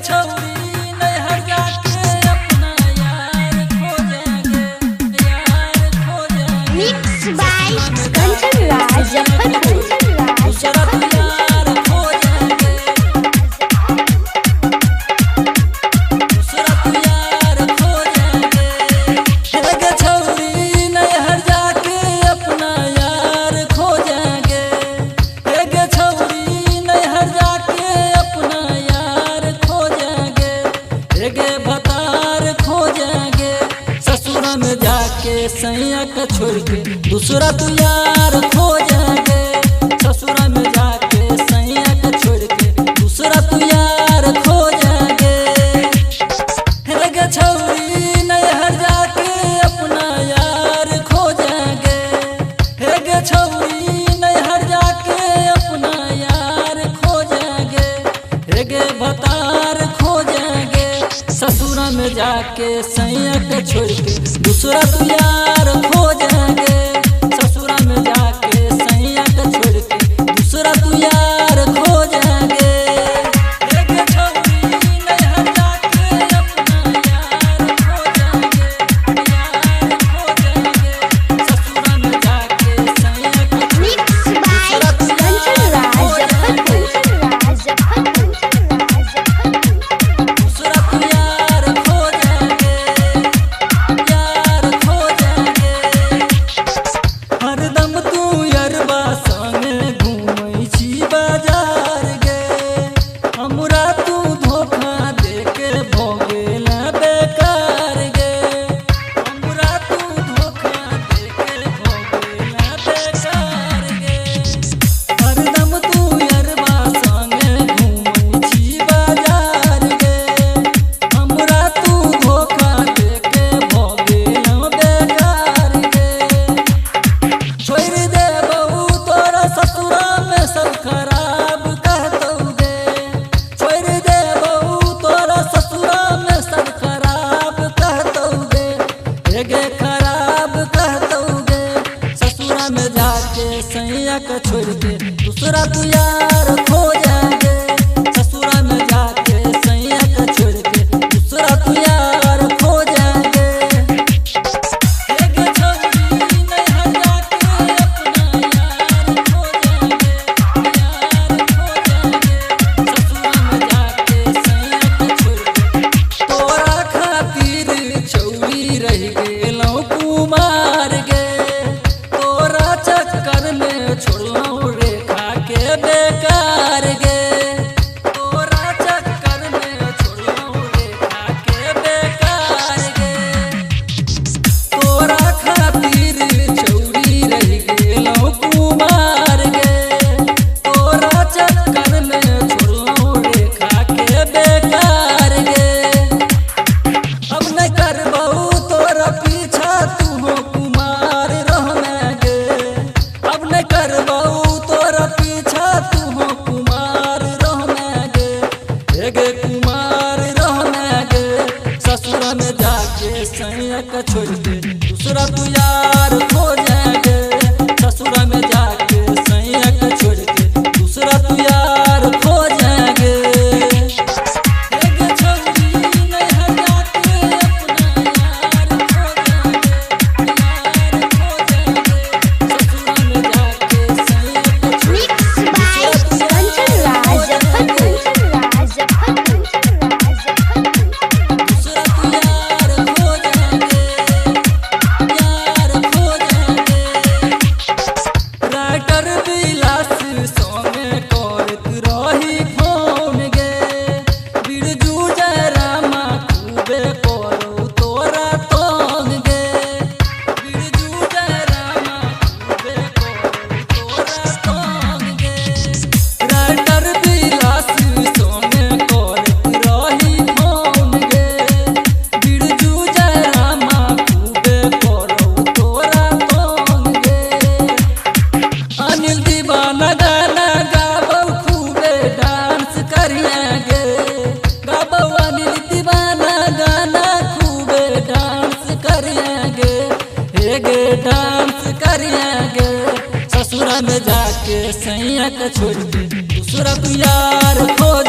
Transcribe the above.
छौरी नैहर जाके अपना यार खोजेंगे, यार खोजेंगे। मिक्स बाय किशन राज दूसरा तू यार खोजेंगे, दूसरा तू यार खोजेंगे। गे छौरी नैहर जाके अपना यार खोजेंगे, गे छौरी नैहर जाके अपना यार खोजेंगे, गे भतार खोजेंगे। ससुर में जाके सैया का छोड़ के दूसरा तू यार खोजेंगे, ससुर में जाके सैया का छोड़ के दूसरा तू यार खोजेंगे। गे छौरी नैहर जाके अपना यार खोजेंगे, गे छौरी नैहर जाके अपना यार खोजेंगे, गे भतार खोजेंगे। ससुर में जाके सैया के छोड़ के दूसरा तू यार खोजेंगे, ससुर में जाके सैया के छोड़ के दूसरा तू यार खोजेंगे। गे छौरी नैहर जाके अपना यार खोजेंगे, यार खोजेंगे। ससुर में जाके सैया के छोड़ के मिक्स बाय दूसरा तू किशन यार राज खोजेंगे, दूसरा तू यार खोजेंगे, यार खोजेंगे। हरदम तू यरबा संगे घूमै छी बाजार गे, हमरा तू धोखा देके भोगेल बेकार गे, हमरा तू धोखा देके भोगेल बेकार गे। हरदम तू यरबा संगे घूमै छी बाजार गे, हमरा तू धोखा देके भोगेल बेकार गे। छोड़ दे बहू तोरा ससुरा में सब खराब कहतौ गे, छोड़ दे बहू तोरा ससुरा में सब खराब कहतौ गे, गे खराब कहतौ गे। ससुरा में जाके सैया का छोड़ के दूसरा तू यार खोजेंगे, ससुरा में जाके सैया का छोड़ के दूसरा तू यार खोजेंगे। गे छौरी नैहर जाके अपना यार खोजेंगे, यार खोजेंगे। ससुर में जाके सैया के छोड़ के तोरा खातिर छौरी रह गेलौ कुमार गे, तोरा चक्कर में छोड़लौ रेखा के बेकार गे, तोरा चक्कर में छोड़लौ रेखा के बेकार गे। तोरा खातिर छौरी रह गेलौ कुमार गे, तोरा चक्कर में छोड़लौ रेखा के बेकार गे। अब न करबौ तोरा पीछा तू हो कुमार रहमे गे, अब न करबौ तोरा पीछा तू हो कुमार रहमे गे, गे कुमार रहमे गे। ससुर में जाके सैया का छोड़ के दूसरा तू यार खोजेंगे, ससुर में जाके सैया का छोड़ के दूसरा तू यार खोजेंगे। गे छौरी नैहर जाके अपना यार खोजेंगे, यार खोजेंगे। ससुर में जाके सैया का छोड़ के मिक्स बाय दूसरा तू यार किशन दूसरा तू यार खोजेंगे, यार खोजेंगे। राइटर विलास संगे करत रही फोन गे, बिरजू जयरामा खूबे करो तोरा तंग गे, बिरजू जयरामा खूबे करो तोरा तंग गे। राइटर विलास संगे करत रही फोन गे, बिरजू जयरामा खूबे करो तोरा तंग गे। अनिल दीवाना गाना गाबौ खूबे डांस करिएंगे, गाबौ अनिल दीवाना गाना खूबे डांस करिएंगे, गे डांस करिएंगे। ससुर में जाके सैया का छोड़ के दूसरा तू यार खोज